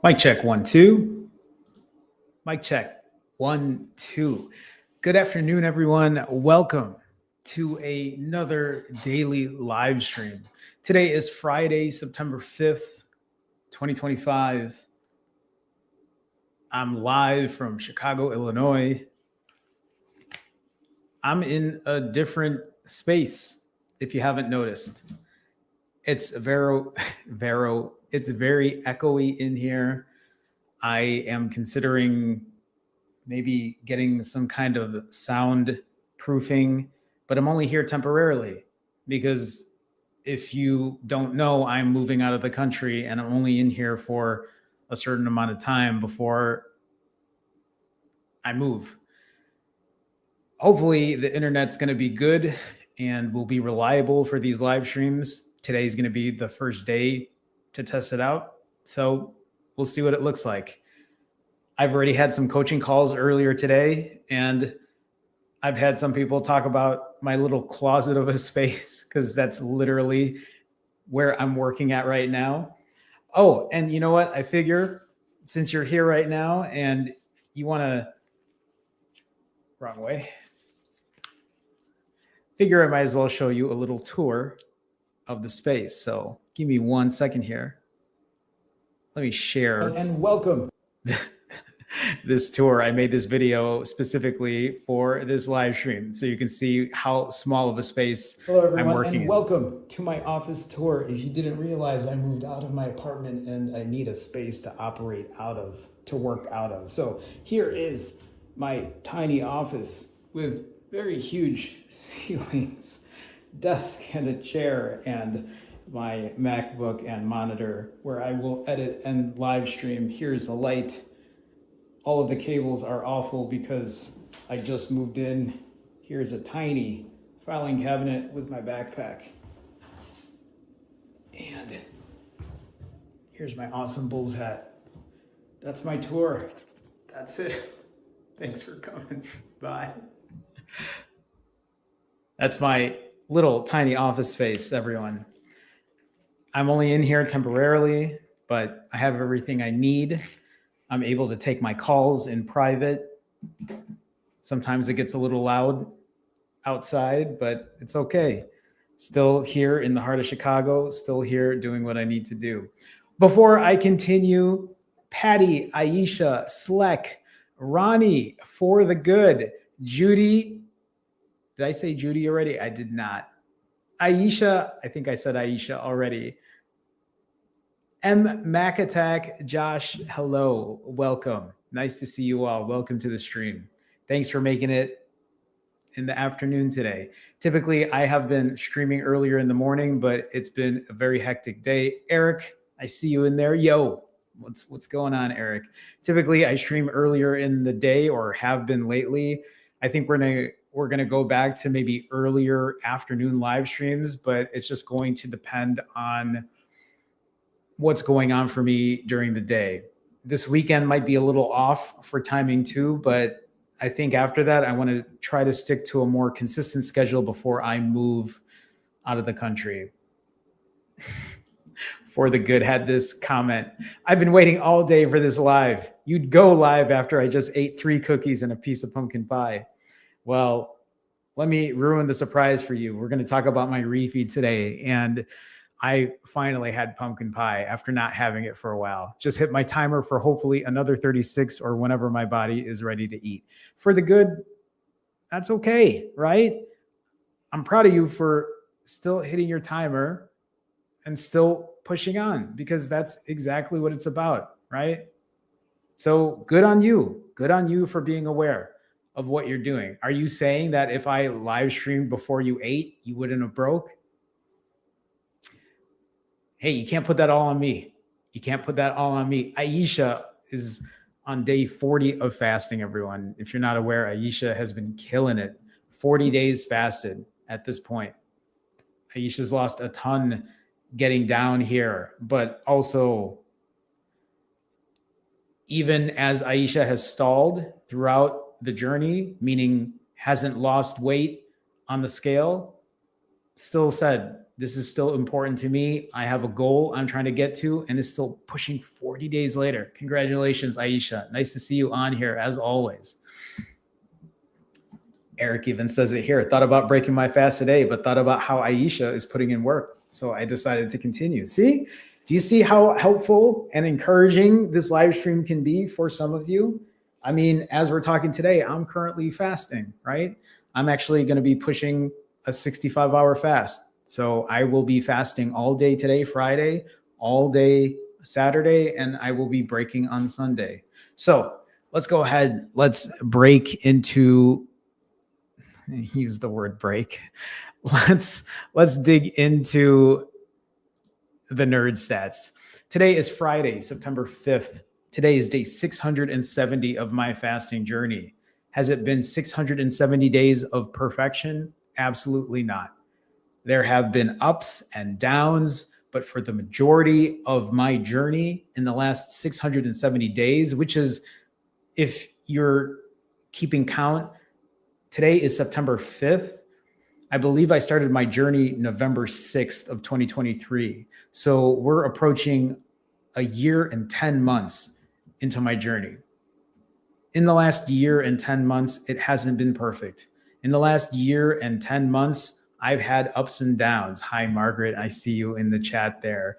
Mic check, 1, 2. Mic check, 1, 2. Good afternoon, everyone. Welcome to another daily live stream. Today is Friday, September 5th, 2025. I'm live from Chicago, Illinois. I'm in a different space, if you haven't noticed. It's very echoey in here. I am considering maybe getting some kind of sound proofing, but I'm only here temporarily because if you don't know, I'm moving out of the country and I'm only in here for a certain amount of time before I move. Hopefully the internet's going to be good and will be reliable for these live streams. Today's going to be the first day to test it out. So we'll see what it looks like. I've already had some coaching calls earlier today, and I've had some people talk about my little closet of a space because that's literally where I'm working at right now. Oh, and you know what? I figure since you're here right now and you want to, wrong way, figure I might as well show you a little tour of the space. So give me 1 second here. Let me share. And welcome. This tour. I made this video specifically for this live stream so you can see how small of a space I'm working in. Welcome to my office tour. If you didn't realize, I moved out of my apartment and I need a space to operate out of, to work out of. So here is my tiny office with very huge ceilings, desk and a chair, and my MacBook and monitor where I will edit and live stream. Here's a light. All of the cables are awful because I just moved in. Here's a tiny filing cabinet with my backpack. And here's my awesome Bulls hat. That's my tour. That's it. Thanks for coming. Bye. That's my little tiny office space, everyone. I'm only in here temporarily, but I have everything I need. I'm able to take my calls in private. Sometimes it gets a little loud outside, but it's okay. Still here in the heart of Chicago, still here doing what I need to do. Before I continue, Patty, Aisha, Sleck, Ronnie, For the Good, Judy. Did I say Judy already? I did not. Aisha, I think I said Aisha already. M. Mac Attack, Josh, hello, welcome. Nice to see you all. Welcome to the stream. Thanks for making it in the afternoon today. Typically, I have been streaming earlier in the morning, but it's been a very hectic day. Eric, I see you in there. Yo, what's going on, Eric? Typically, I stream earlier in the day or have been lately. I think we're gonna go back to maybe earlier afternoon live streams, but it's just going to depend on what's going on for me during the day. This weekend might be a little off for timing too, but I think after that, I want to try to stick to a more consistent schedule before I move out of the country. For the Good had this comment. I've been waiting all day for this live. You'd go live after I just ate 3 cookies and a piece of pumpkin pie. Well, let me ruin the surprise for you. We're going to talk about my refeed today. And I finally had pumpkin pie after not having it for a while. Just hit my timer for hopefully another 36 or whenever my body is ready to eat. For the Good, that's okay, right? I'm proud of you for still hitting your timer and still pushing on because that's exactly what it's about, right? So good on you. Good on you for being aware of what you're doing. Are you saying that if I live streamed before you ate, you wouldn't have broke? Hey, you can't put that all on me. You can't put that all on me. Aisha is on day 40 of fasting, everyone. If you're not aware, Aisha has been killing it. 40 days fasted at this point. Aisha's lost a ton getting down here, but also even as Aisha has stalled throughout the journey, meaning hasn't lost weight on the scale, still said, This is still important to me. I have a goal I'm trying to get to, and it's still pushing 40 days later. Congratulations, Aisha. Nice to see you on here as always. Eric even says it here. Thought about breaking my fast today, but thought about how Aisha is putting in work. So I decided to continue. See, do you see how helpful and encouraging this live stream can be for some of you? I mean, as we're talking today, I'm currently fasting, right? I'm actually going to be pushing a 65-hour fast. So I will be fasting all day today, Friday, all day Saturday, and I will be breaking on Sunday. So let's go ahead. Let's break into, use the word break. Let's dig into the nerd stats. Today is Friday, September 5th. Today is day 670 of my fasting journey. Has it been 670 days of perfection? Absolutely not. There have been ups and downs, but for the majority of my journey in the last 670 days, which is, if you're keeping count, today is September 5th. I believe I started my journey November 6th of 2023. So we're approaching a year and 10 months into my journey. In the last year and 10 months, it hasn't been perfect. In the last year and 10 months, I've had ups and downs. Hi, Margaret. I see you in the chat there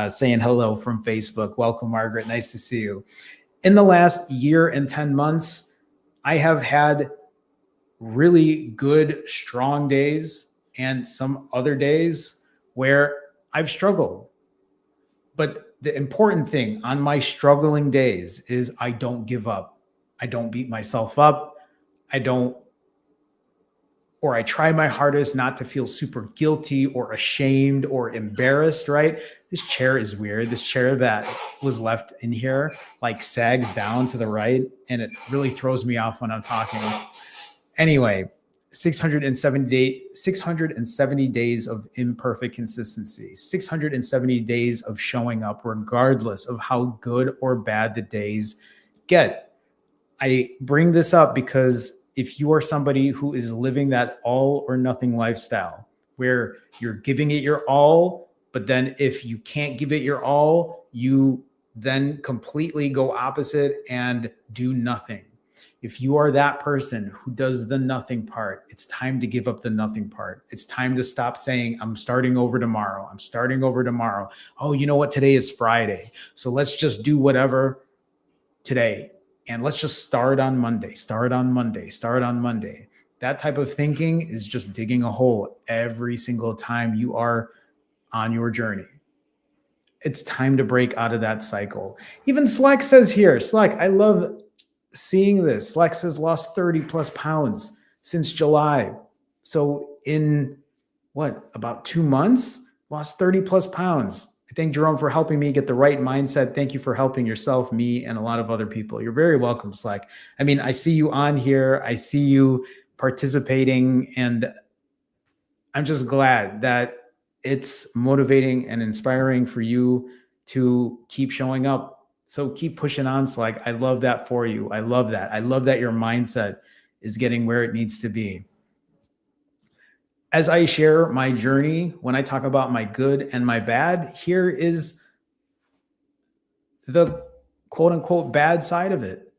saying hello from Facebook. Welcome, Margaret. Nice to see you. In the last year and 10 months, I have had really good, strong days and some other days where I've struggled. But the important thing on my struggling days is I don't give up. I don't beat myself up. I try my hardest not to feel super guilty or ashamed or embarrassed, right? This chair is weird. This chair that was left in here like sags down to the right, and it really throws me off when I'm talking. Anyway, 670 days of imperfect consistency, 670 days of showing up regardless of how good or bad the days get. I bring this up because if you are somebody who is living that all or nothing lifestyle, where you're giving it your all, but then if you can't give it your all, you then completely go opposite and do nothing. If you are that person who does the nothing part, it's time to give up the nothing part. It's time to stop saying, I'm starting over tomorrow. I'm starting over tomorrow. Oh, you know what? Today is Friday. So let's just do whatever today. And let's just start on Monday, start on Monday, start on Monday. That type of thinking is just digging a hole every single time you are on your journey. It's time to break out of that cycle. Even Slack says here, Slack, I love seeing this. Slack says lost 30 plus pounds since July. So in about 2 months, lost 30 plus pounds. I thank Jerome for helping me get the right mindset. Thank you for helping yourself, me, and a lot of other people. You're very welcome, Slack. I mean, I see you on here. I see you participating, and I'm just glad that it's motivating and inspiring for you to keep showing up. So keep pushing on, Slack. I love that for you. I love that. I love that your mindset is getting where it needs to be. As I share my journey, when I talk about my good and my bad, here is the quote unquote bad side of it.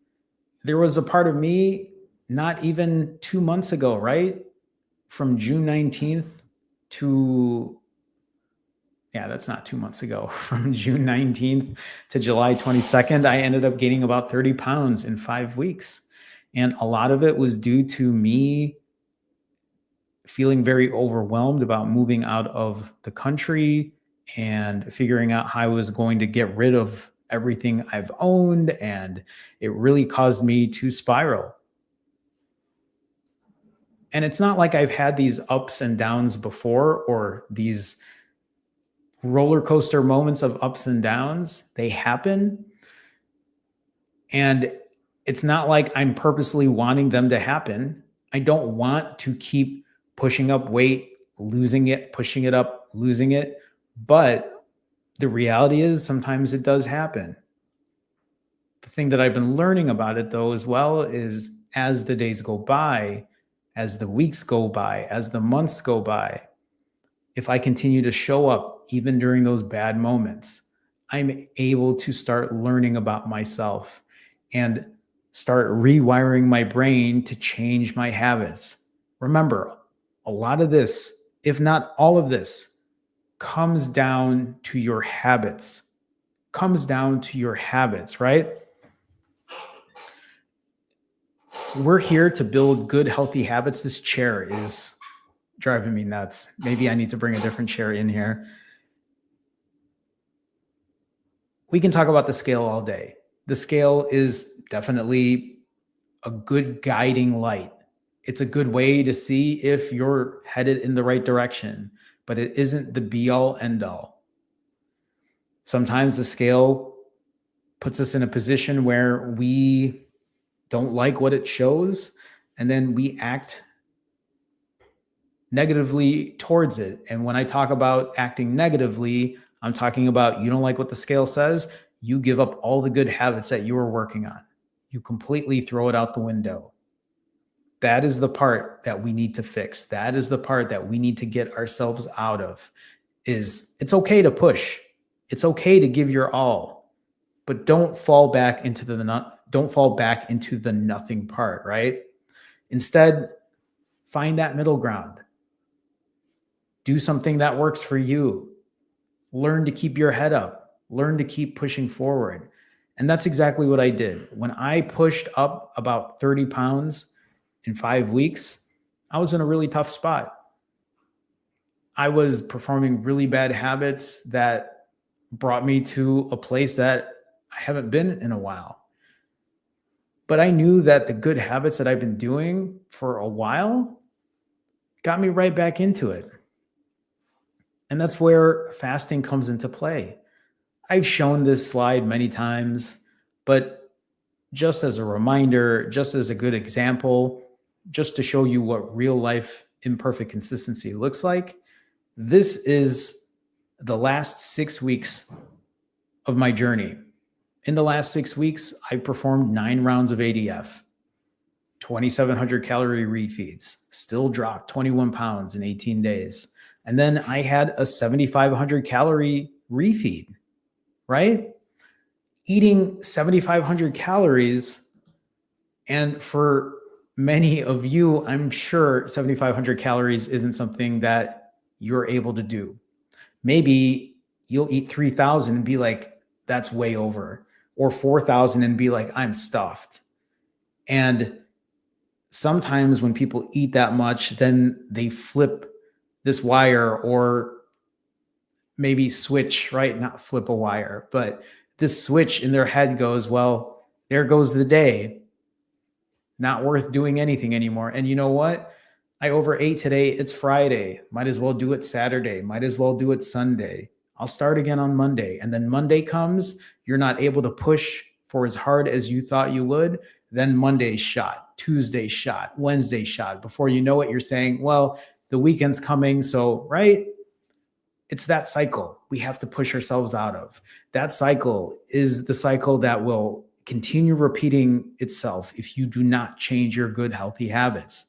There was a part of me not even 2 months ago, right? From June 19th to, that's not 2 months ago. From June 19th to July 22nd, I ended up gaining about 30 pounds in 5 weeks. And a lot of it was due to me feeling very overwhelmed about moving out of the country and figuring out how I was going to get rid of everything I've owned. And it really caused me to spiral. And it's not like I've had these ups and downs before, or these roller coaster moments of ups and downs. They happen. And it's not like I'm purposely wanting them to happen. I don't want to keep pushing up weight, losing it, pushing it up, losing it. But the reality is sometimes it does happen. The thing that I've been learning about it, though, as well, is as the days go by, as the weeks go by, as the months go by, if I continue to show up even during those bad moments, I'm able to start learning about myself and start rewiring my brain to change my habits. Remember, a lot of this, if not all of this, comes down to your habits. Comes down to your habits, right? We're here to build good, healthy habits. This chair is driving me nuts. Maybe I need to bring a different chair in here. We can talk about the scale all day. The scale is definitely a good guiding light. It's a good way to see if you're headed in the right direction, but it isn't the be all end all. Sometimes the scale puts us in a position where we don't like what it shows, and then we act negatively towards it. And when I talk about acting negatively, I'm talking about you don't like what the scale says, you give up all the good habits that you were working on. You completely throw it out the window. That is the part that we need to fix. That is the part that we need to get ourselves out of. Is it's okay to push. It's okay to give your all, but don't fall back into the nothing part, right? Instead, find that middle ground. Do something that works for you. Learn to keep your head up. Learn to keep pushing forward. And that's exactly what I did. When I pushed up about 30 pounds in 5 weeks, I was in a really tough spot. I was performing really bad habits that brought me to a place that I haven't been in a while. But I knew that the good habits that I've been doing for a while got me right back into it. And that's where fasting comes into play. I've shown this slide many times, but just as a reminder, just as a good example, just to show you what real life imperfect consistency looks like, this is the last 6 weeks of my journey. In the last 6 weeks, I performed 9 rounds of ADF, 2,700 calorie refeeds, still dropped 21 pounds in 18 days. And then I had a 7,500 calorie refeed, right? Eating 7,500 calories. And for many of you, I'm sure 7,500 calories isn't something that you're able to do. Maybe you'll eat 3,000 and be like, that's way over, or 4,000 and be like, I'm stuffed. And sometimes when people eat that much, then they flip this wire or maybe switch, right? Not flip a wire, but this switch in their head goes, well, there goes the day. Not worth doing anything anymore. And you know what? I overate today. It's Friday. Might as well do it Saturday. Might as well do it Sunday. I'll start again on Monday. And then Monday comes, you're not able to push for as hard as you thought you would. Then Monday's shot, Tuesday's shot, Wednesday's shot. Before you know it, you're saying, well, the weekend's coming. So, right? It's that cycle we have to push ourselves out of. That cycle is the cycle that will continue repeating itself if you do not change your good, healthy habits.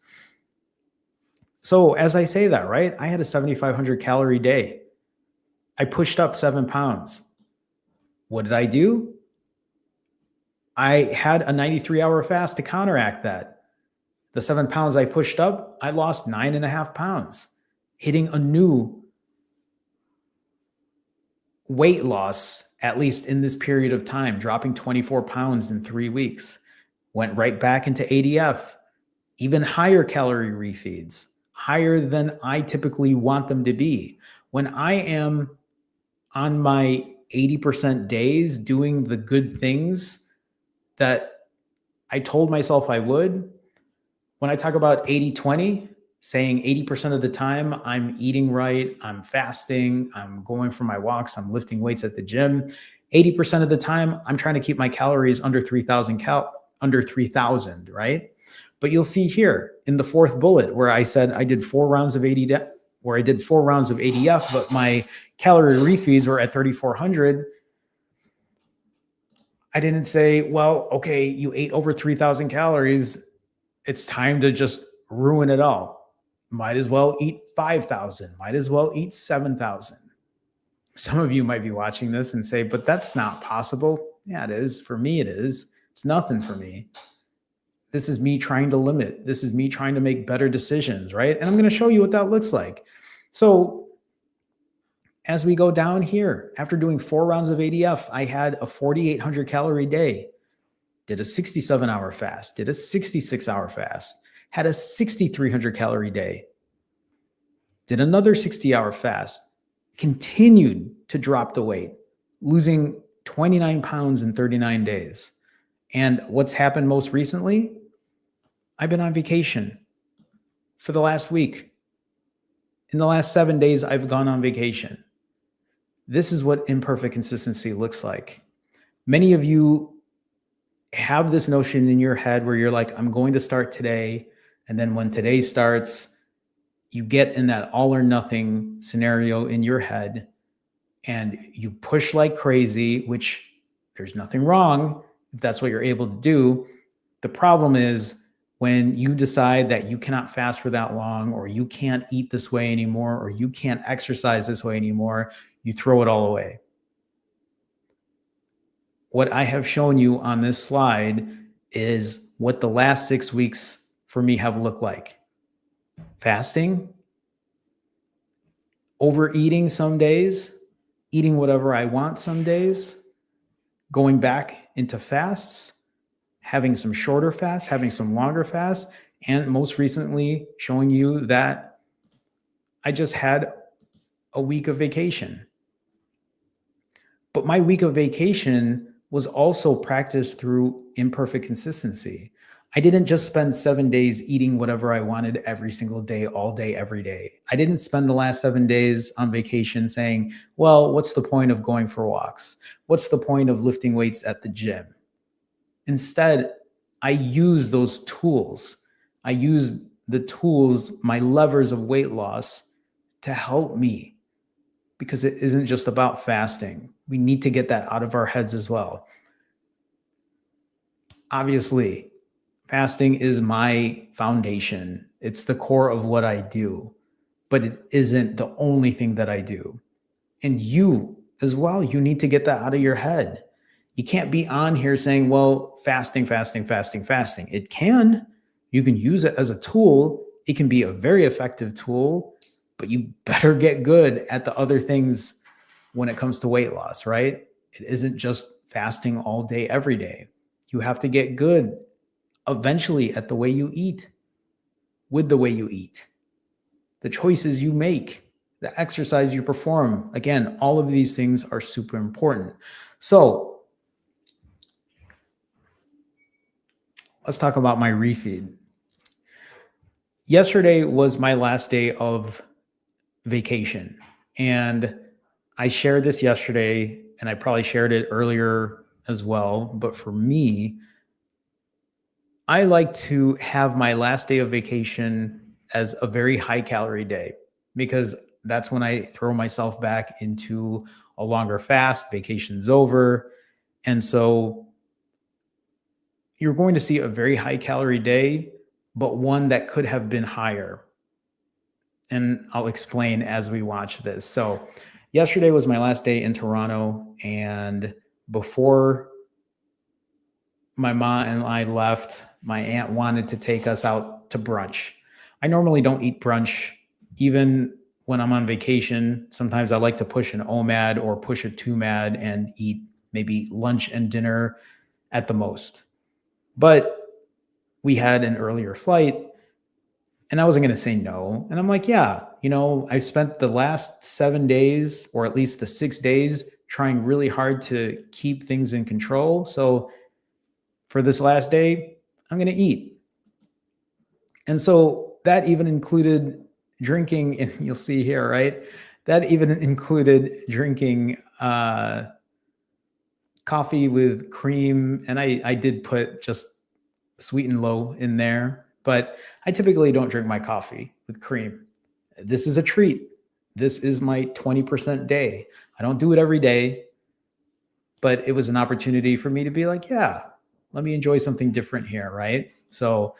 So as I say that, right, I had a 7,500 calorie day. I pushed up 7 pounds. What did I do? I had a 93-hour fast to counteract that. The 7 pounds I pushed up, I lost 9.5 pounds, hitting a new weight loss, at least in this period of time, dropping 24 pounds in 3 weeks. Went right back into ADF, even higher calorie refeeds, higher than I typically want them to be. When I am on my 80% days doing the good things that I told myself I would, when I talk about 80-20, saying 80% of the time I'm eating right, I'm fasting, I'm going for my walks, I'm lifting weights at the gym. 80% of the time I'm trying to keep my calories under 3,000, right? But you'll see here in the fourth bullet where I said I did 4 rounds of ADF, but my calorie refeeds were at 3,400. I didn't say, well, okay, you ate over 3,000 calories. It's time to just ruin it all. might as well eat 5,000, might as well eat 7,000. Some of you might be watching this and say, but that's not possible. Yeah, it is. For me, it is. It's nothing for me. This is me trying to limit. This is me trying to make better decisions, right? And I'm going to show you what that looks like. So as we go down here, after doing 4 rounds of ADF, I had a 4,800 calorie day, did a 67-hour fast, did a 66-hour fast, had a 6,300 calorie day, did another 60-hour fast, continued to drop the weight, losing 29 pounds in 39 days. And what's happened most recently? I've been on vacation for the last week. In the last 7 days, I've gone on vacation. This is what imperfect consistency looks like. Many of you have this notion in your head where you're like, I'm going to start today. And then when today starts, you get in that all or nothing scenario in your head and you push like crazy, which there's nothing wrong if that's what you're able to do. The problem is when you decide that you cannot fast for that long, or you can't eat this way anymore, or you can't exercise this way anymore, you throw it all away. What I have shown you on this slide is what the last 6 weeks for me have looked like. Fasting, overeating some days, eating whatever I want some days, going back into fasts, having some shorter fasts, having some longer fasts, and most recently showing you that I just had a week of vacation. But my week of vacation was also practiced through imperfect consistency. I didn't just spend 7 days eating whatever I wanted every single day, all day, every day. I didn't spend the last 7 days on vacation saying, well, what's the point of going for walks? What's the point of lifting weights at the gym? Instead, I use those tools. I use the tools, my levers of weight loss, to help me, because it isn't just about fasting. We need to get that out of our heads as well. Obviously, fasting is my foundation. It's the core of what I do, but it isn't the only thing that I do. And you as well, you need to get that out of your head. You can't be on here saying, well, fasting. It can. You can use it as a tool. It can be a very effective tool, but you better get good at the other things when it comes to weight loss, right? It isn't just fasting all day, every day. You have to get good eventually at the way you eat, with the way you eat, the choices you make, the exercise you perform. Again, all of these things are super important. So let's talk about my refeed. Yesterday was my last day of vacation, and I shared this yesterday, and I probably shared it earlier as well. But for me, I like to have my last day of vacation as a very high calorie day, because that's when I throw myself back into a longer fast. Vacation's over. And so you're going to see a very high calorie day, but one that could have been higher. And I'll explain as we watch this. So yesterday was my last day in Toronto, and before my mom and I left, my aunt wanted to take us out to brunch. I normally don't eat brunch, even when I'm on vacation. Sometimes I like to push an OMAD or push a 2MAD and eat maybe lunch and dinner at the most. But we had an earlier flight, and I wasn't going to say no. And I'm like, yeah, I spent the last 7 days, or at least the 6 days, trying really hard to keep things in control. So for this last day, I'm going to eat. And so that even included drinking, and you'll see here, right? That even included drinking coffee with cream. And I did put just sweet and low in there, but I typically don't drink my coffee with cream. This is a treat. This is my 20% day. I don't do it every day, but it was an opportunity for me to be like, yeah, let me enjoy something different here, right? So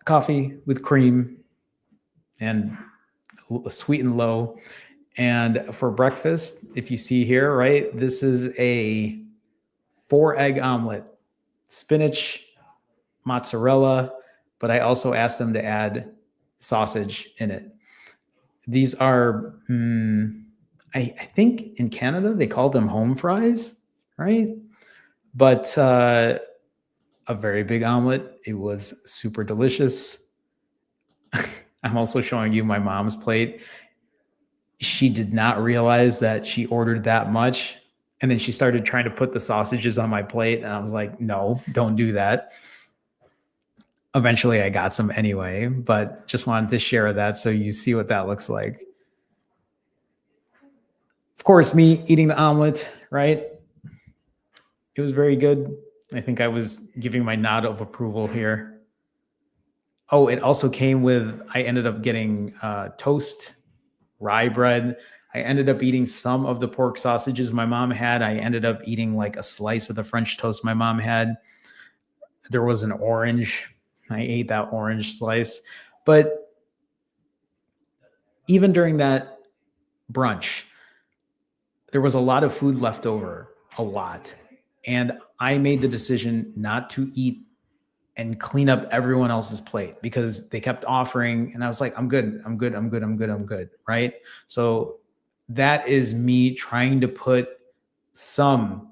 coffee with cream, and sweet and low. And for breakfast, if you see here, right, this is a 4-egg omelet, spinach, mozzarella, but I also asked them to add sausage in it. These are, I think in Canada, they call them home fries, right? But a very big omelet. It was super delicious. I'm also showing you my mom's plate. She did not realize that she ordered that much. And then she started trying to put the sausages on my plate. And I was like, no, don't do that. Eventually I got some anyway, but just wanted to share that so you see what that looks like. Of course, me eating the omelet, right? It was very good. I think I was giving my nod of approval here. Oh, it also came with, I ended up getting toast, rye bread. I ended up eating some of the pork sausages my mom had. I ended up eating like a slice of the French toast my mom had. There was an orange. I ate that orange slice. But even during that brunch, there was a lot of food left over, a lot. And I made the decision not to eat and clean up everyone else's plate because they kept offering. And I was like, I'm good. I'm good. I'm good. I'm good. I'm good. Right. So that is me trying to put some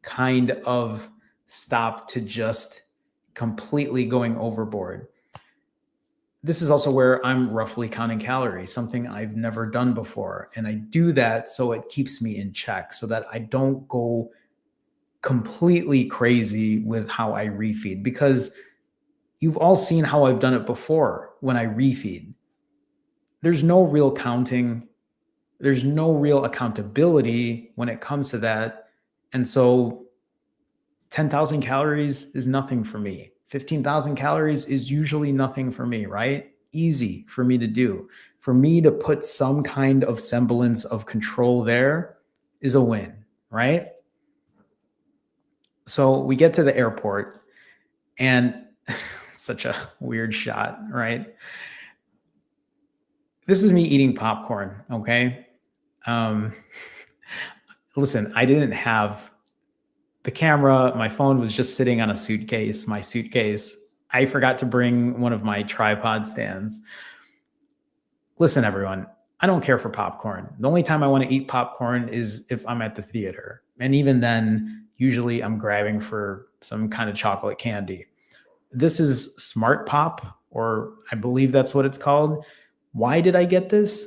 kind of stop to just completely going overboard. This is also where I'm roughly counting calories, something I've never done before. And I do that so it keeps me in check so that I don't go completely crazy with how I refeed, because you've all seen how I've done it before when I refeed. There's no real counting. There's no real accountability when it comes to that. And so 10,000 calories is nothing for me. 15,000 calories is usually nothing for me, right? Easy for me to do. For me to put some kind of semblance of control there is a win, right? So we get to the airport and such a weird shot, right? This is me eating popcorn, okay? Listen, I didn't have the camera. My phone was just sitting on a suitcase, my suitcase. I forgot to bring one of my tripod stands. Listen, everyone, I don't care for popcorn. The only time I want to eat popcorn is if I'm at the theater. And even then, usually I'm grabbing for some kind of chocolate candy. This is Smart Pop, or I believe that's what it's called. Why did I get this?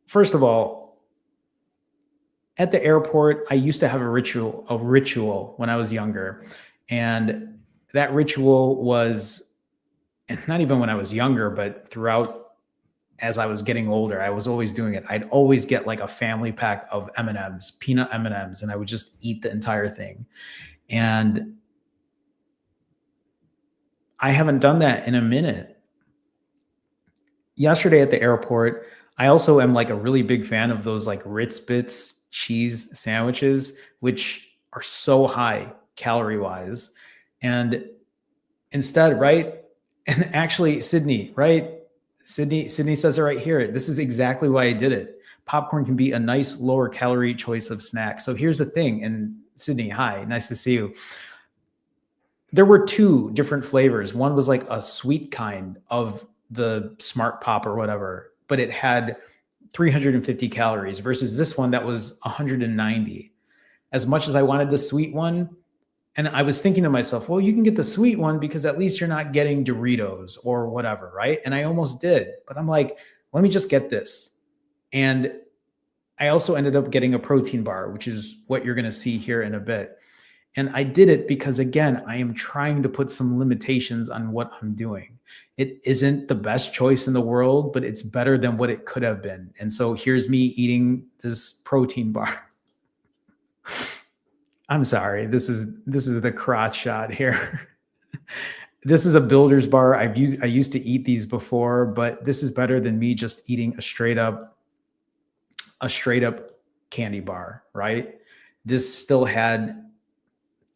First of all, at the airport, I used to have a ritual when I was younger. And that ritual was, and not even when I was younger, but throughout as I was getting older, I was always doing it. I'd always get like a family pack of M&Ms, peanut M&Ms, and I would just eat the entire thing. And I haven't done that in a minute. Yesterday at the airport, I also am like a really big fan of those like Ritz Bits cheese sandwiches, which are so high calorie wise. And instead, right? And actually, Sydney, right? Sydney says it right here. This is exactly why I did it. Popcorn can be a nice lower calorie choice of snack. So here's the thing. And Sydney, hi, nice to see you. There were two different flavors. One was like a sweet kind of the Smart Pop or whatever, but it had 350 calories versus this one that was 190. As much as I wanted the sweet one, and I was thinking to myself, well, you can get the sweet one because at least you're not getting Doritos or whatever, right? And I almost did, but I'm like, let me just get this. And I also ended up getting a protein bar, which is what you're going to see here in a bit. And I did it because, again, I am trying to put some limitations on what I'm doing. It isn't the best choice in the world, but it's better than what it could have been. And so here's me eating this protein bar. I'm sorry. This is the crotch shot here. This is a Builder's bar. I used to eat these before, but this is better than me just eating a straight up candy bar, right? This still had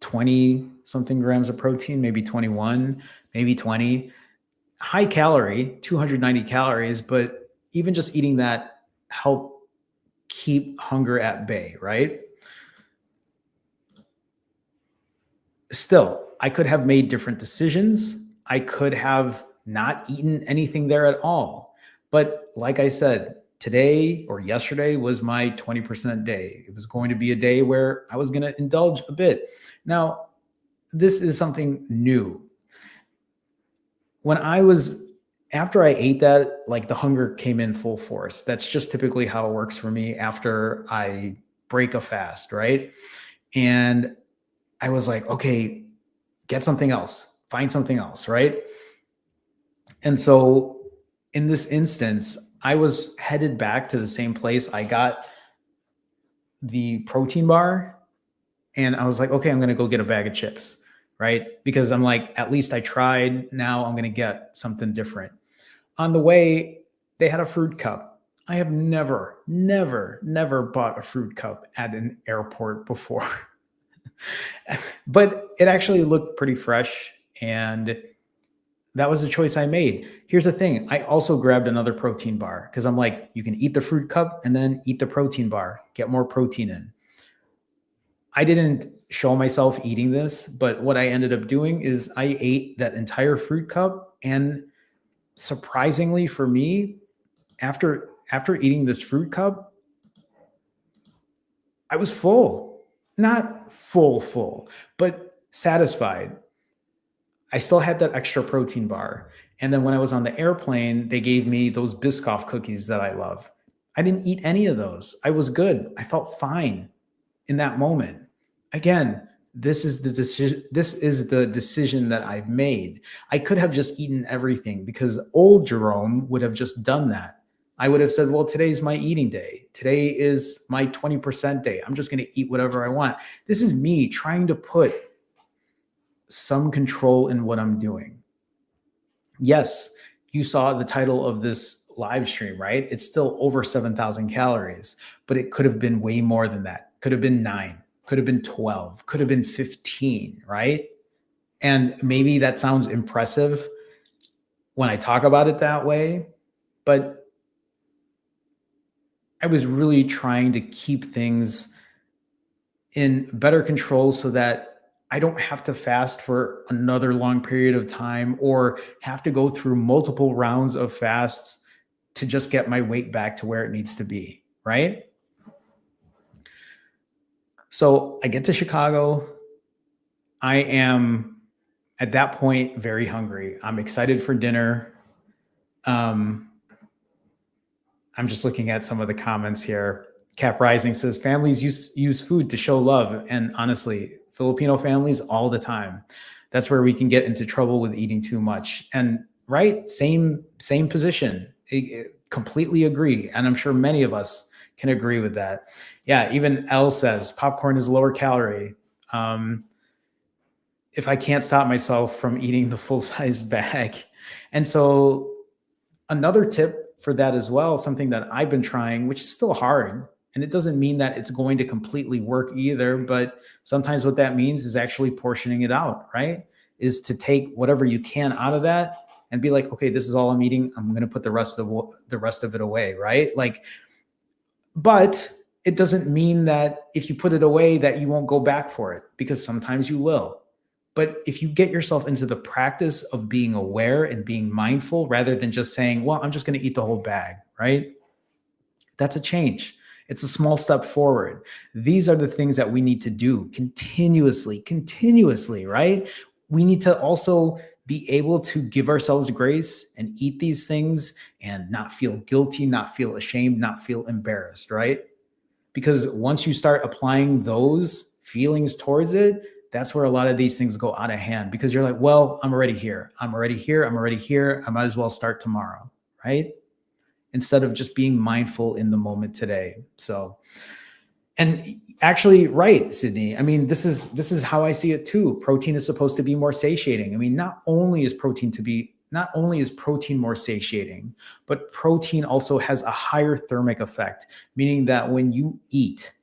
20 something grams of protein, maybe 21, maybe 20. High calorie, 290 calories, but even just eating that help keep hunger at bay, right? Still, I could have made different decisions. I could have not eaten anything there at all. But like I said, today or yesterday was my 20% day. It was going to be a day where I was going to indulge a bit. Now, this is something new. After I ate that, like the hunger came in full force. That's just typically how it works for me after I break a fast, right? And I was like, okay, get something else, find something else, right? And so in this instance, I was headed back to the same place I got the protein bar. And I was like, okay, I'm going to go get a bag of chips, right? Because I'm like, at least I tried. Now I'm going to get something different. On the way, they had a fruit cup. I have never bought a fruit cup at an airport before. But it actually looked pretty fresh, and that was the choice I made. Here's the thing. I also grabbed another protein bar because I'm like, you can eat the fruit cup and then eat the protein bar, get more protein in. I didn't show myself eating this, but what I ended up doing is I ate that entire fruit cup, and surprisingly for me, after eating this fruit cup, I was full. Not full, but satisfied. I still had that extra protein bar. And then when I was on the airplane, they gave me those Biscoff cookies that I love. I didn't eat any of those. I was good. I felt fine in that moment. Again, this is the decision that I've made. I could have just eaten everything because old Jerome would have just done that. I would have said, well, today's my eating day. Today is my 20% day. I'm just going to eat whatever I want. This is me trying to put some control in what I'm doing. Yes, you saw the title of this live stream, right? It's still over 7,000 calories, but it could have been way more than that. Could have been 9, could have been 12, could have been 15, right? And maybe that sounds impressive when I talk about it that way, but I was really trying to keep things in better control so that I don't have to fast for another long period of time or have to go through multiple rounds of fasts to just get my weight back to where it needs to be, right? So I get to Chicago. I am at that point very hungry. I'm excited for dinner. I'm just looking at some of the comments here. Cap Rising says families use food to show love. And honestly, Filipino families all the time. That's where we can get into trouble with eating too much. And right, same position. I completely agree. And I'm sure many of us can agree with that. Yeah, even L says popcorn is lower calorie. If I can't stop myself from eating the full size bag. And so another tip for that as well, something that I've been trying, which is still hard. And it doesn't mean that it's going to completely work either, but sometimes what that means is actually portioning it out, right? Is to take whatever you can out of that and be like, okay, this is all I'm eating. I'm going to put the rest of it away, right? Like, but it doesn't mean that if you put it away that you won't go back for it, because sometimes you will. But if you get yourself into the practice of being aware and being mindful rather than just saying, well, I'm just going to eat the whole bag, right? That's a change. It's a small step forward. These are the things that we need to do continuously, right? We need to also be able to give ourselves grace and eat these things and not feel guilty, not feel ashamed, not feel embarrassed, right? Because once you start applying those feelings towards it, that's where a lot of these things go out of hand, because you're like, well, I'm already here. I might as well start tomorrow, right? Instead of just being mindful in the moment today. So, and actually, right, Sydney. I mean, this is how I see it too. Protein is supposed to be more satiating. I mean, not only is protein more satiating, but protein also has a higher thermic effect, meaning that when you eat,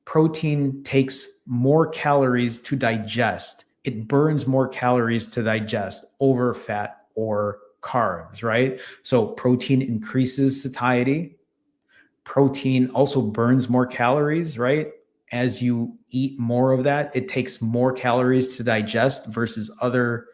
protein takes more calories to digest it burns more calories to digest over fat or carbs, right? So protein increases satiety. Protein also burns more calories, right? As you eat more of that, it takes more calories to digest versus other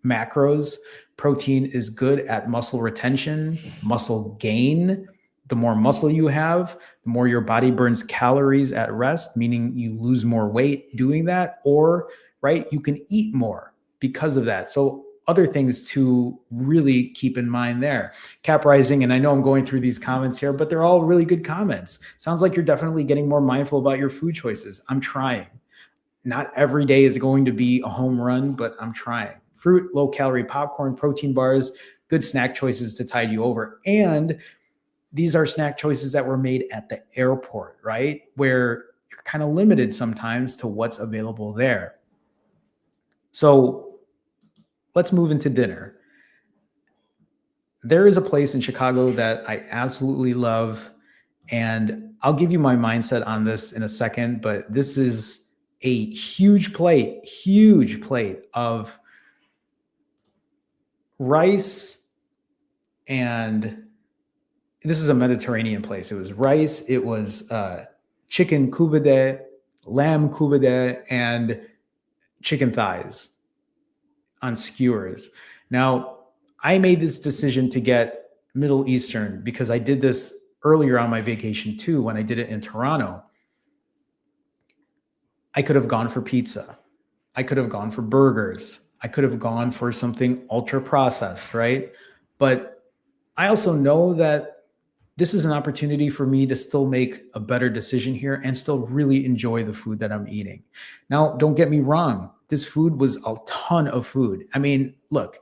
macros. Protein is good at muscle retention, muscle gain. The more muscle you have, the more your body burns calories at rest, meaning you lose more weight doing that, or right, you can eat more because of that. So other things to really keep in mind there. Cap Rising, and I know I'm going through these comments here, but they're all really good comments. Sounds like you're definitely getting more mindful about your food choices. I'm trying. Not every day is going to be a home run, but I'm trying. Fruit, low-calorie popcorn, protein bars, good snack choices to tide you over. And these are snack choices that were made at the airport, right? Where you're kind of limited sometimes to what's available there. So let's move into dinner. There is a place in Chicago that I absolutely love, and I'll give you my mindset on this in a second, but this is a huge plate of rice, and this is a Mediterranean place. It was rice, it was chicken kubede, lamb kubede, and chicken thighs on skewers. Now, I made this decision to get Middle Eastern because I did this earlier on my vacation too when I did it in Toronto. I could have gone for pizza. I could have gone for burgers. I could have gone for something ultra processed, right? But I also know that this is an opportunity for me to still make a better decision here and still really enjoy the food that I'm eating. Now, don't get me wrong. This food was a ton of food. I mean, look,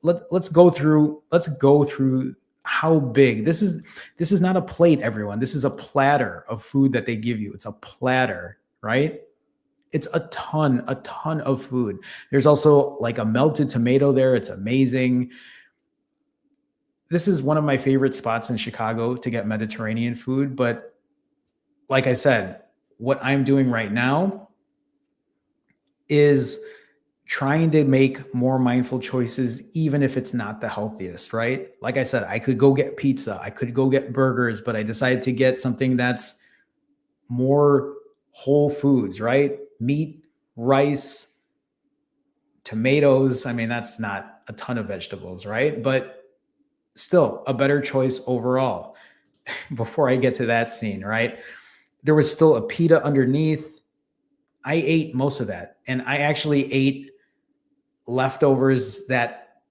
let's go through how big this is. This is not a plate, everyone. This is a platter of food that they give you. It's a platter, right? It's a ton of food. There's also like a melted tomato there. It's amazing. This is one of my favorite spots in Chicago to get Mediterranean food. But like I said, what I'm doing right now is trying to make more mindful choices, even if it's not the healthiest, right? Like I said, I could go get pizza, I could go get burgers, but I decided to get something that's more whole foods, right? Meat, rice, tomatoes. I mean, that's not a ton of vegetables, right? But still a better choice overall. Before I get to that scene, right? There was still a pita underneath. I ate most of that. And I actually ate leftovers that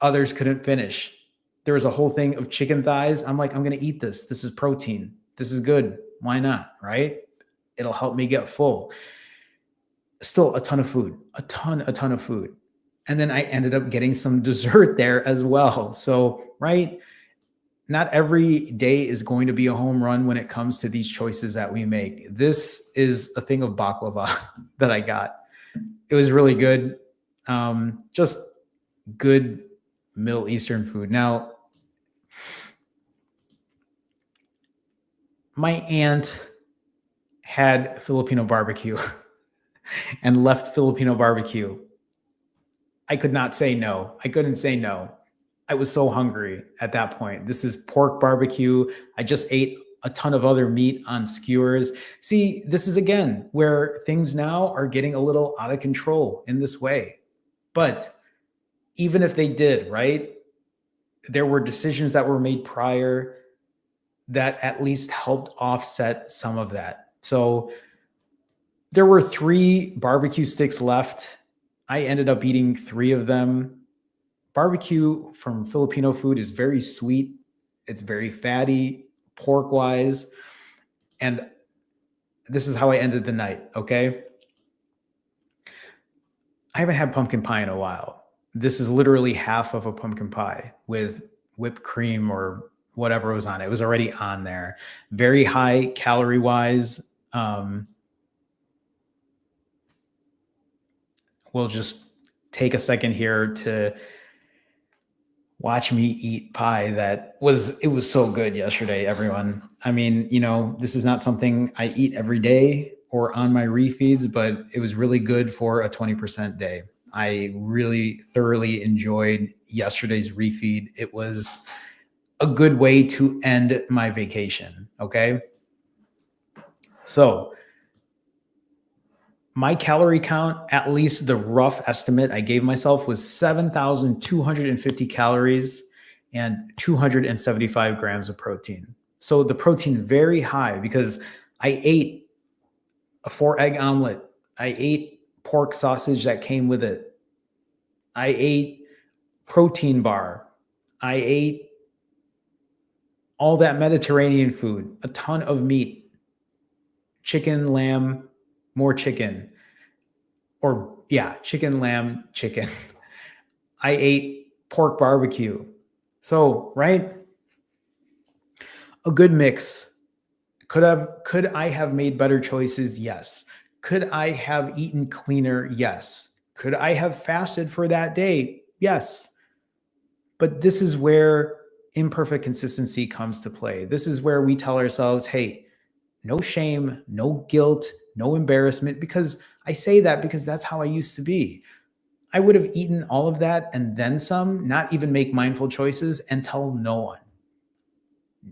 others couldn't finish. There was a whole thing of chicken thighs. I'm like, I'm going to eat this. This is protein. This is good. Why not? Right? It'll help me get full. Still a ton of food, a ton of food. And then I ended up getting some dessert there as well. So, right? Not every day is going to be a home run when it comes to these choices that we make. This is a thing of baklava that I got. It was really good. Just good Middle Eastern food. Now, my aunt had Filipino barbecue and left Filipino barbecue. I could not say no. I couldn't say no. I was so hungry at that point. This is pork barbecue. I just ate a ton of other meat on skewers. See, this is again where things now are getting a little out of control in this way. But even if they did, right, there were decisions that were made prior that at least helped offset some of that. So there were 3 barbecue sticks left. I ended up eating 3 of them. Barbecue from Filipino food is very sweet. It's very fatty, pork-wise. And this is how I ended the night, okay? I haven't had pumpkin pie in a while. This is literally half of a pumpkin pie with whipped cream or whatever was on it. It was already on there. Very high calorie-wise. We'll just take a second here to watch me eat pie. It was so good yesterday, everyone. I mean, this is not something I eat every day. or on my refeeds, but it was really good for a 20% day. I really thoroughly enjoyed yesterday's refeed. It was a good way to end my vacation. Okay. So my calorie count, at least the rough estimate I gave myself, was 7,250 calories and 275 grams of protein. So the protein very high because I ate a 4-egg omelet. I ate pork sausage that came with it. I ate protein bar. I ate all that Mediterranean food, a ton of meat, chicken, lamb, more chicken, chicken, lamb, chicken. I ate pork barbecue. So, right? A good mix. Could I have made better choices? Yes. Could I have eaten cleaner? Yes. Could I have fasted for that day? Yes. But this is where imperfect consistency comes to play. This is where we tell ourselves, hey, no shame, no guilt, no embarrassment, because I say that because that's how I used to be. I would have eaten all of that and then some, not even make mindful choices and tell no one.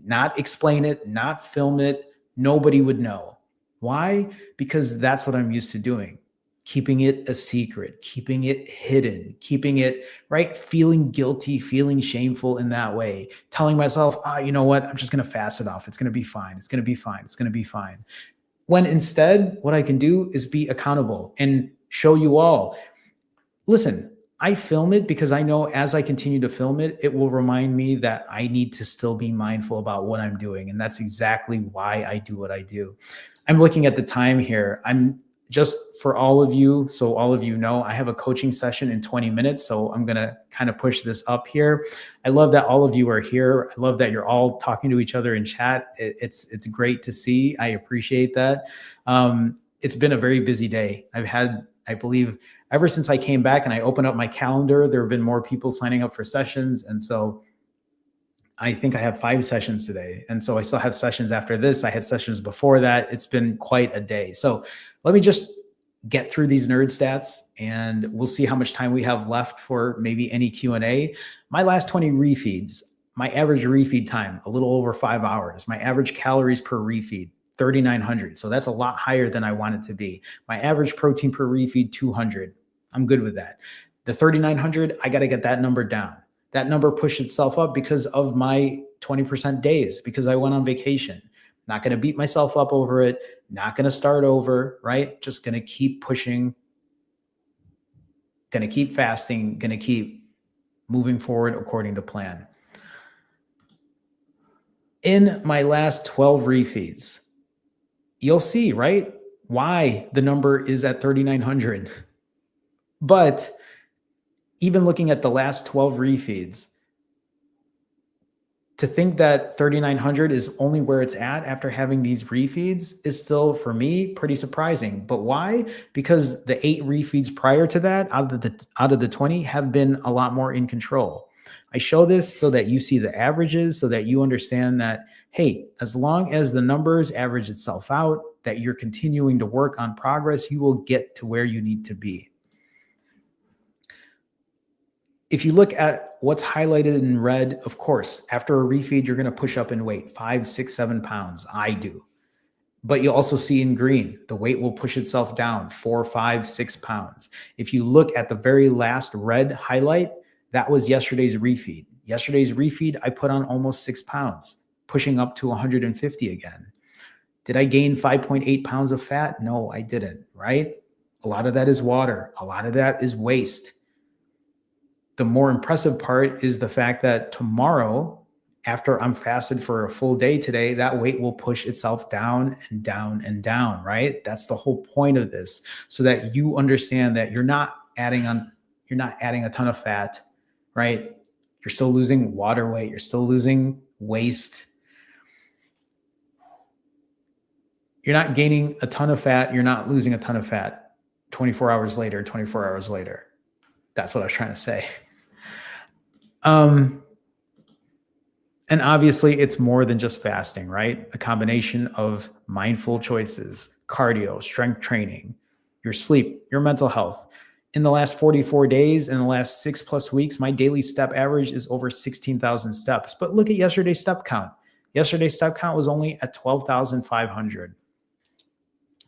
Not explain it, not film it. Nobody would know. Why? Because that's what I'm used to doing. Keeping it a secret, keeping it hidden, keeping it, right? Feeling guilty, feeling shameful in that way. Telling myself, you know what? I'm just going to fast it off. It's going to be fine. It's going to be fine. It's going to be fine. When instead, what I can do is be accountable and show you all. Listen, I film it because I know as I continue to film it, it will remind me that I need to still be mindful about what I'm doing. And that's exactly why I do what I do. I'm looking at the time here. I'm just for all of you, so all of you know, I have a coaching session in 20 minutes. So I'm going to kind of push this up here. I love that all of you are here. I love that you're all talking to each other in chat. It's great to see. I appreciate that. It's been a very busy day. I've had, I believe, ever since I came back and I opened up my calendar, there have been more people signing up for sessions. And so I think I have 5 sessions today. And so I still have sessions after this. I had sessions before that. It's been quite a day. So let me just get through these nerd stats and we'll see how much time we have left for maybe any Q&A. My last 20 refeeds, my average refeed time, a little over 5 hours. My average calories per refeed, 3,900. So that's a lot higher than I want it to be. My average protein per refeed, 200. I'm good with that. The 3,900, I got to get that number down. That number pushed itself up because of my 20% days, because I went on vacation. Not going to beat myself up over it. Not going to start over, right? Just going to keep pushing, going to keep fasting, going to keep moving forward according to plan. In my last 12 refeeds, you'll see, right, why the number is at 3,900. But even looking at the last 12 refeeds, to think that 3,900 is only where it's at after having these refeeds is still, for me, pretty surprising. But why? Because the 8 refeeds prior to that, out of the 20, have been a lot more in control. I show this so that you see the averages, so that you understand that, hey, as long as the numbers average itself out, that you're continuing to work on progress, you will get to where you need to be. If you look at what's highlighted in red, of course, after a refeed, you're going to push up in weight, 5, 6, 7 pounds. I do. But you'll also see in green, the weight will push itself down 4, 5, 6 pounds. If you look at the very last red highlight, that was yesterday's refeed. Yesterday's refeed, I put on almost 6 pounds, pushing up to 150 again. Did I gain 5.8 pounds of fat? No, I didn't, right? A lot of that is water. A lot of that is waste. The more impressive part is the fact that tomorrow, after I'm fasted for a full day today, that weight will push itself down and down and down, right? That's the whole point of this, so that you understand that you're not adding a ton of fat, right? You're still losing water weight. You're still losing waste. You're not gaining a ton of fat. You're not losing a ton of fat 24 hours later, 24 hours later. That's what I was trying to say. And obviously, it's more than just fasting, right? A combination of mindful choices, cardio, strength training, your sleep, your mental health. In the last 44 days, in the last 6+ weeks, my daily step average is over 16,000 steps. But look at yesterday's step count. Yesterday's step count was only at 12,500.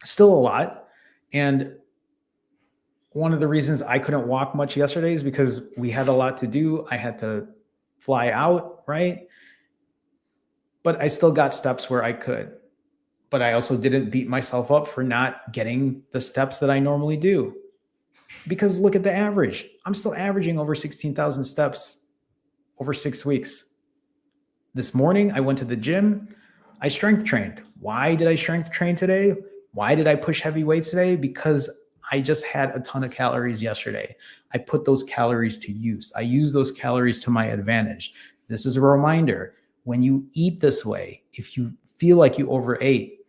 Still a lot. And one of the reasons I couldn't walk much yesterday is because we had a lot to do. I had to fly out, right? But I still got steps where I could. But I also didn't beat myself up for not getting the steps that I normally do. Because look at the average. I'm still averaging over 16,000 steps over 6 weeks. This morning, I went to the gym. I strength trained. Why did I strength train today? Why did I push heavy weights today? Because I just had a ton of calories yesterday. I put those calories to use. I use those calories to my advantage. This is a reminder. When you eat this way, if you feel like you overate,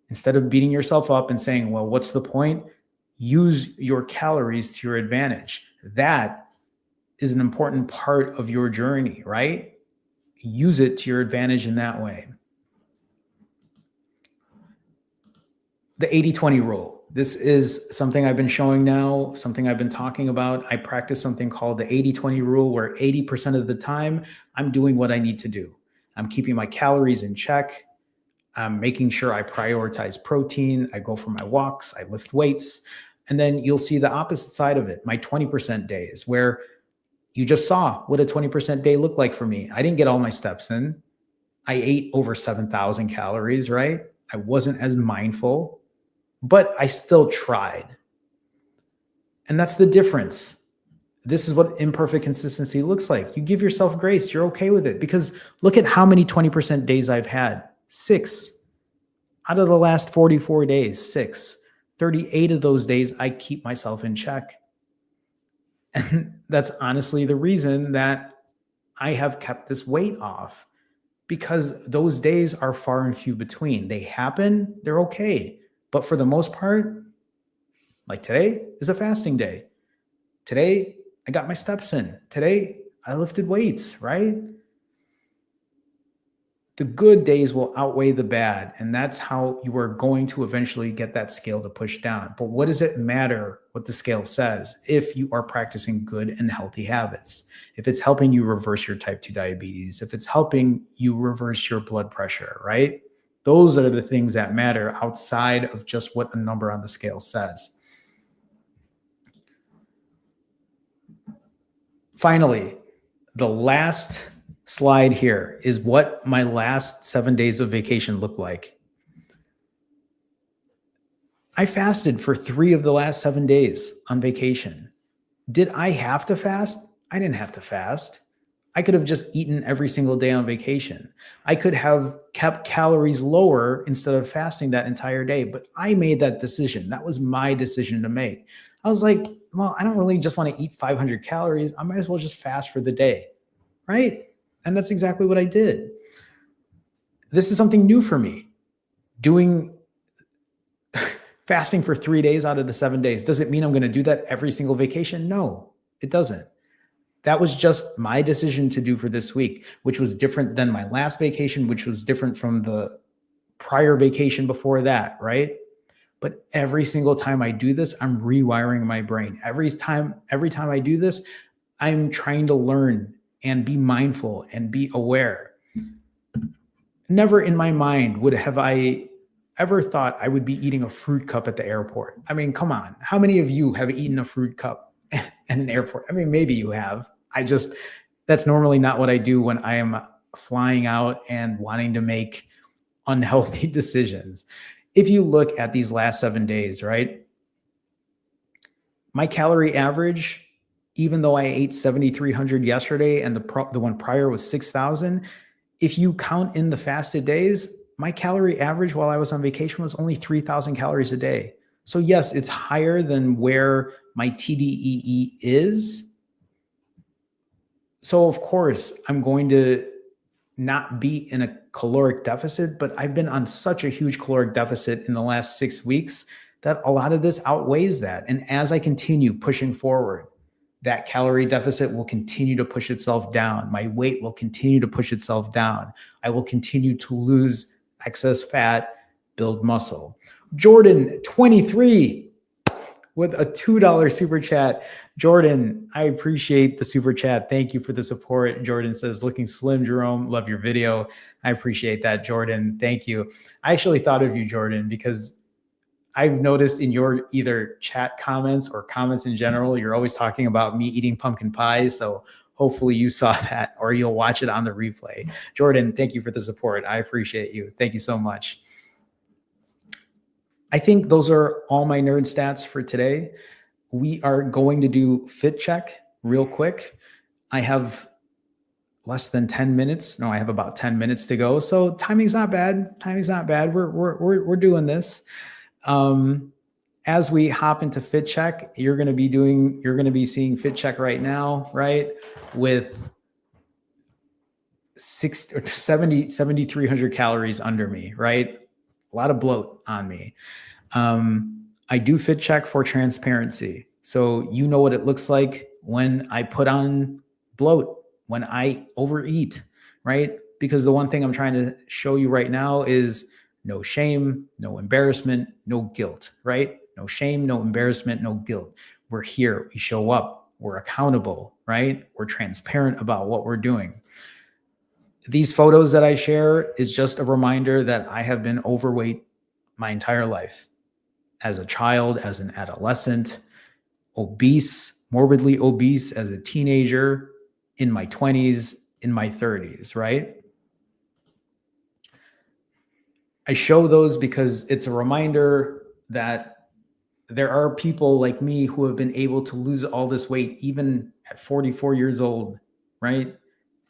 instead of beating yourself up and saying, well, what's the point? Use your calories to your advantage. That is an important part of your journey, right? Use it to your advantage in that way. The 80-20 rule. This is something I've been showing now, something I've been talking about. I practice something called the 80-20 rule, where 80% of the time I'm doing what I need to do. I'm keeping my calories in check. I'm making sure I prioritize protein. I go for my walks. I lift weights. And then you'll see the opposite side of it, my 20% days, where you just saw what a 20% day looked like for me. I didn't get all my steps in. I ate over 7,000 calories, right? I wasn't as mindful, but I still tried. And that's the difference. This is what imperfect consistency looks like. You give yourself grace. You're okay with it, because look at how many 20% days I've had. 6 out of the last 44 days, 6. 38 of those days, I keep myself in check. And that's honestly the reason that I have kept this weight off, because those days are far and few between. They happen, they're okay. But for the most part, like today is a fasting day. Today, I got my steps in. Today, I lifted weights, right? The good days will outweigh the bad, and that's how you are going to eventually get that scale to push down. But what does it matter what the scale says if you are practicing good and healthy habits? If it's helping you reverse your type 2 diabetes, if it's helping you reverse your blood pressure, right? Those are the things that matter outside of just what a number on the scale says. Finally, the last slide here is what my last 7 days of vacation looked like. I fasted for 3 of the last 7 days on vacation. Did I have to fast? I didn't have to fast. I could have just eaten every single day on vacation. I could have kept calories lower instead of fasting that entire day, but I made that decision. That was my decision to make. I was like, well, I don't really just want to eat 500 calories. I might as well just fast for the day, right? And that's exactly what I did. This is something new for me. Doing fasting for 3 days out of the 7 days. Does it mean I'm going to do that every single vacation? No, it doesn't. That was just my decision to do for this week, which was different than my last vacation, which was different from the prior vacation before that, right? But every single time I do this, I'm rewiring my brain. Every time I do this, I'm trying to learn and be mindful and be aware. Never in my mind have I ever thought I would be eating a fruit cup at the airport. I mean, come on. How many of you have eaten a fruit cup at an airport? I mean, maybe you have. That's normally not what I do when I am flying out and wanting to make unhealthy decisions. If you look at these last 7 days, right? My calorie average, even though I ate 7,300 yesterday and the one prior was 6,000, if you count in the fasted days, my calorie average while I was on vacation was only 3,000 calories a day. So yes, it's higher than where my TDEE is. So of course, I'm going to not be in a caloric deficit, but I've been on such a huge caloric deficit in the last 6 weeks that a lot of this outweighs that. And as I continue pushing forward, that calorie deficit will continue to push itself down. My weight will continue to push itself down. I will continue to lose excess fat, build muscle. Jordan, 23, with a $2 super chat. Jordan, I appreciate the super chat. Thank you for the support. Jordan says, looking slim, Jerome. Love your video. I appreciate that, Jordan. Thank you. I actually thought of you, Jordan, because I've noticed in your either chat comments or comments in general, you're always talking about me eating pumpkin pie. So hopefully you saw that, or you'll watch it on the replay. Jordan, thank you for the support. I appreciate you. Thank you so much. I think those are all my nerd stats for today. We are going to do fit check real quick. I have less than 10 minutes. No, I have about 10 minutes to go. So timing's not bad. Timing's not bad. We're doing this. As we hop into fit check, you're going to be seeing fit check right now, right? With 7,300 calories under me, right? A lot of bloat on me. I do fit check for transparency. So you know what it looks like when I put on bloat, when I overeat, right? Because the one thing I'm trying to show you right now is no shame, no embarrassment, no guilt, right? No shame, no embarrassment, no guilt. We're here, we show up, we're accountable, right? We're transparent about what we're doing. These photos that I share is just a reminder that I have been overweight my entire life. As a child, as an adolescent, obese, morbidly obese as a teenager, in my 20s, in my 30s, right? I show those because it's a reminder that there are people like me who have been able to lose all this weight even at 44 years old, right?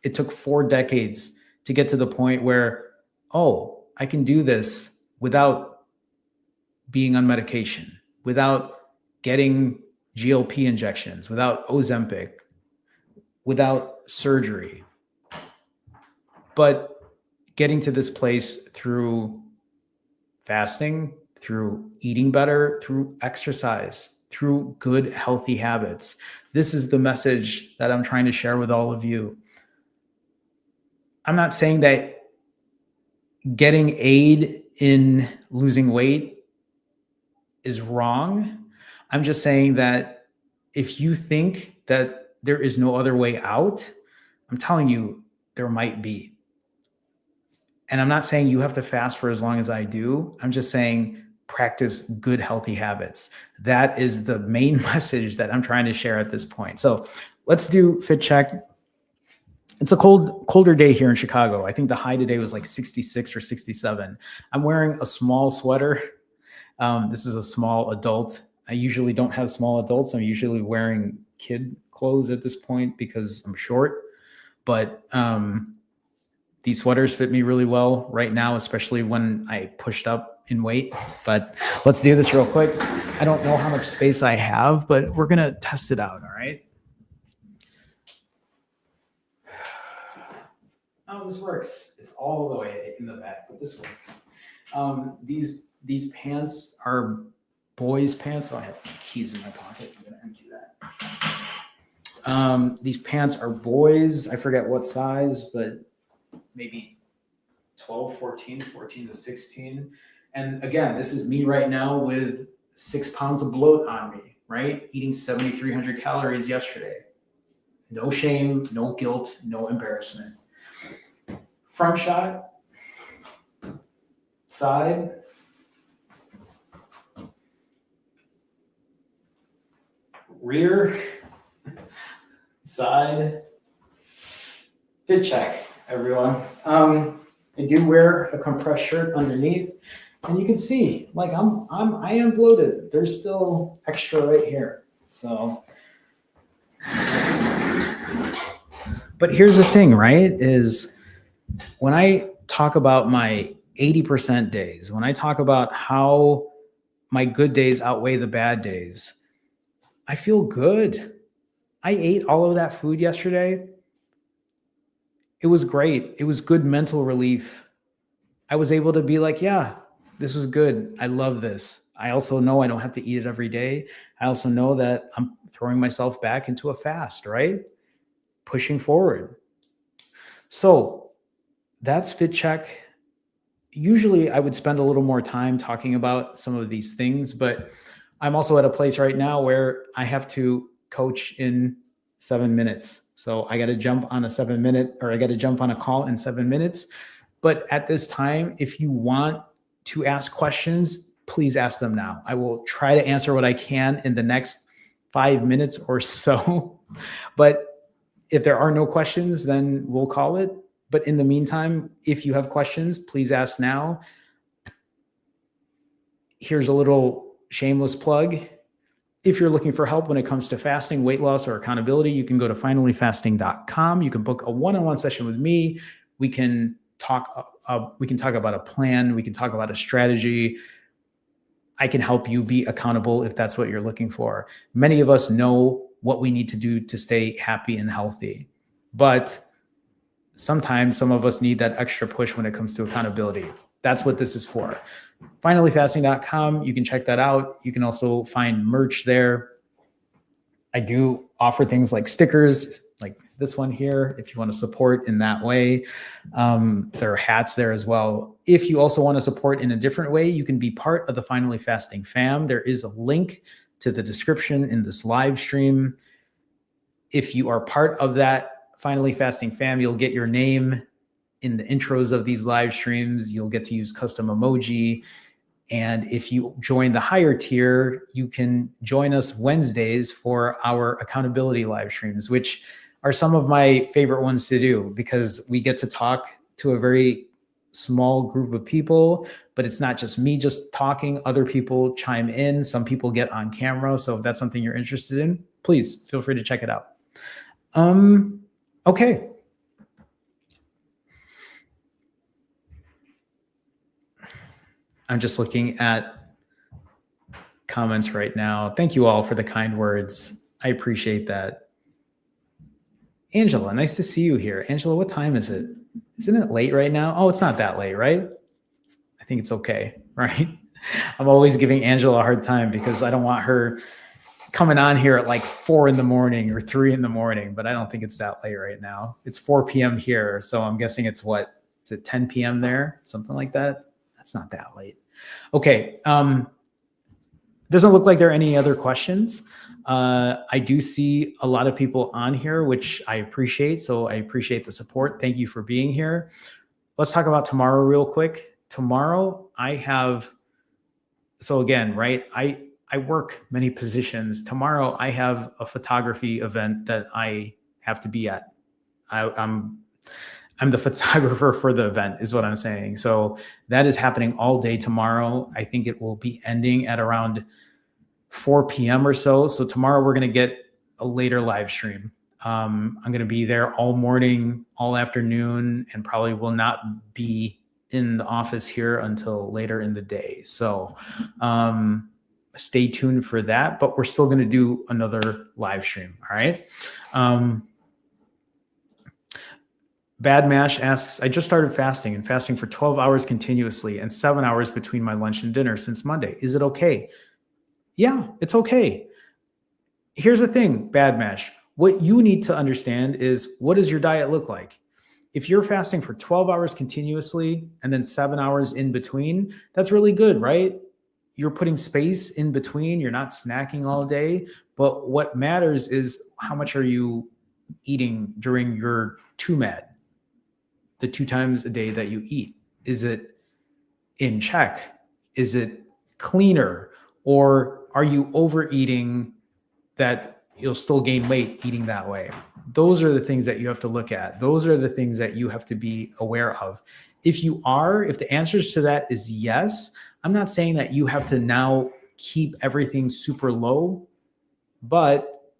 It took 4 decades to get to the point where, oh, I can do this without being on medication, without getting GLP injections, without Ozempic, without surgery. But getting to this place through fasting, through eating better, through exercise, through good, healthy habits. This is the message that I'm trying to share with all of you. I'm not saying that getting aid in losing weight is wrong. I'm just saying that if you think that there is no other way out, I'm telling you, there might be. And I'm not saying you have to fast for as long as I do. I'm just saying practice good, healthy habits. That is the main message that I'm trying to share at this point. So let's do fit check. It's a colder day here in Chicago. I think the high today was like 66 or 67. I'm wearing a small sweater. This is a small adult. I usually don't have small adults. I'm usually wearing kid clothes at this point because I'm short. But these sweaters fit me really well right now, especially when I pushed up in weight. But let's do this real quick. I don't know how much space I have, but we're going to test it out, all right? Oh, this works. It's all the way in the back, but this works. These pants are boys' pants. Oh, I have keys in my pocket. I'm going to empty that. These pants are boys. I forget what size, but maybe 12, 14 to 16. And again, this is me right now with 6 pounds of bloat on me, right? Eating 7,300 calories yesterday. No shame, no guilt, no embarrassment. Front shot, side, rear, side, fit check, everyone. I do wear a compressed shirt underneath, and you can see, like I am bloated. There's still extra right here. So, but here's the thing, right? Is when I talk about my 80% days, when I talk about how my good days outweigh the bad days, I feel good. I ate all of that food yesterday. It was great. It was good mental relief. I was able to be like, yeah, this was good. I love this. I also know I don't have to eat it every day. I also know that I'm throwing myself back into a fast, right? Pushing forward. So that's Fit Check. Usually I would spend a little more time talking about some of these things, but I'm also at a place right now where I have to coach in 7 minutes. So I got to jump on a 7-minute, or I got to jump on a call in 7 minutes. But at this time, if you want to ask questions, please ask them now. I will try to answer what I can in the next 5 minutes or so. But if there are no questions, then we'll call it. But in the meantime, if you have questions, please ask now. Here's a little shameless plug. If you're looking for help when it comes to fasting, weight loss, or accountability, you can go to finalyfasting.com. You can book a one-on-one session with me. We can talk about a plan. We can talk about a strategy. I can help you be accountable if that's what you're looking for. Many of us know what we need to do to stay happy and healthy, but sometimes some of us need that extra push when it comes to accountability. That's what this is for. Finalyfasting.com. You can check that out. You can also find merch there. I do offer things like stickers, like this one here, if you want to support in that way. There are hats there as well. If you also want to support in a different way, you can be part of the Finally Fasting fam. There is a link to the description in this live stream. If you are part of that Finally Fasting fam, you'll get your name in the intros of these live streams. You'll get to use custom emoji. And if you join the higher tier, you can join us Wednesdays for our accountability live streams, which are some of my favorite ones to do because we get to talk to a very small group of people, but it's not just me just talking. Other people chime in. Some people get on camera. So if that's something you're interested in, please feel free to check it out. Okay. I'm just looking at comments right now. Thank you all for the kind words. I appreciate that. Angela, nice to see you here. Angela, what time is it? Isn't it late right now? Oh, it's not that late, right? I think it's okay, right? I'm always giving Angela a hard time because I don't want her coming on here at like 4 in the morning or 3 in the morning, but I don't think it's that late right now. It's 4 p.m. here. So I'm guessing it's what? Is it 10 p.m. there? Something like that? That's not that late. Okay. Doesn't look like there are any other questions. I do see a lot of people on here, which I appreciate. So I appreciate the support. Thank you for being here. Let's talk about tomorrow real quick. Tomorrow I have, so again, right, I work many positions. Tomorrow I have a photography event that I have to be at. I'm the photographer for the event is what I'm saying. So that is happening all day tomorrow. I think it will be ending at around 4 p.m. or so. So tomorrow we're going to get a later live stream. I'm going to be there all morning, all afternoon, and probably will not be in the office here until later in the day. So stay tuned for that, but we're still going to do another live stream. All right. Bad Mash asks, I just started fasting and fasting for 12 hours continuously and 7 hours between my lunch and dinner since Monday. Is it okay? Yeah, it's okay. Here's the thing, Bad Mash. What you need to understand is, what does your diet look like? If you're fasting for 12 hours continuously and then 7 hours in between, that's really good, right? You're putting space in between. You're not snacking all day. But what matters is how much are you eating during your TMAD, the 2 times a day that you eat. Is it in check? Is it cleaner? Or are you overeating that you'll still gain weight eating that way? Those are the things that you have to look at. Those are the things that you have to be aware of. If the answers to that is yes, I'm not saying that you have to now keep everything super low, but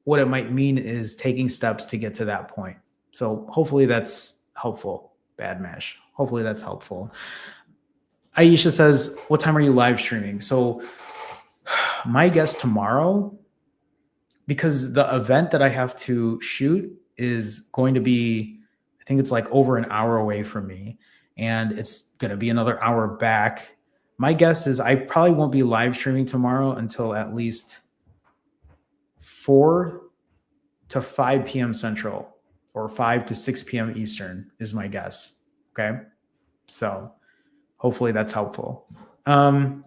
what it might mean is taking steps to get to that point. So hopefully that's helpful, Bad Mash. Hopefully that's helpful. Aisha says, what time are you live streaming? So my guess tomorrow, because the event that I have to shoot is going to be, I think it's like over an hour away from me, and it's going to be another hour back. My guess is I probably won't be live streaming tomorrow until at least 4 to 5 p.m. Central or 5 to 6 p.m. Eastern is my guess. Okay. So hopefully that's helpful. Nola,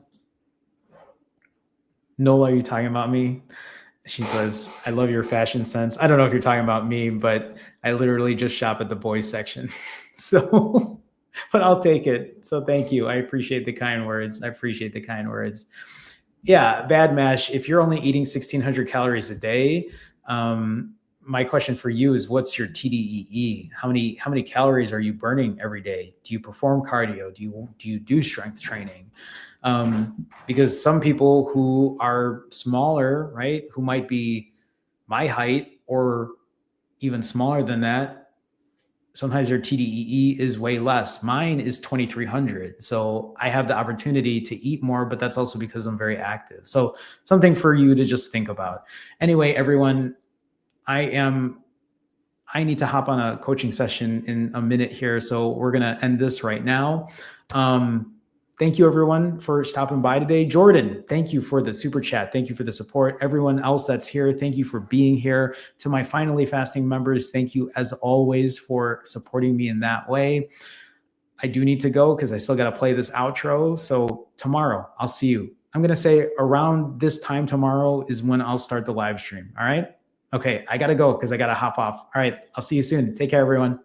are you talking about me? She says, I love your fashion sense. I don't know if you're talking about me, but I literally just shop at the boys section. So, but I'll take it. So thank you. I appreciate the kind words. I appreciate the kind words. Yeah, Bad Mash, if you're only eating 1,600 calories a day, my question for you is, what's your TDEE? How many calories are you burning every day? Do you perform cardio? Do you do strength training? Because some people who are smaller, right, who might be my height or even smaller than that, sometimes their TDEE is way less. Mine is 2,300. So I have the opportunity to eat more, but that's also because I'm very active. So something for you to just think about. Anyway, everyone, I need to hop on a coaching session in a minute here. So we're going to end this right now. Thank you, everyone, for stopping by today. Jordan, thank you for the super chat. Thank you for the support. Everyone else that's here, thank you for being here. To my Finally Fasting members, thank you, as always, for supporting me in that way. I do need to go because I still got to play this outro. So tomorrow, I'll see you. I'm going to say around this time tomorrow is when I'll start the live stream. All right? Okay, I got to go because I got to hop off. All right, I'll see you soon. Take care, everyone.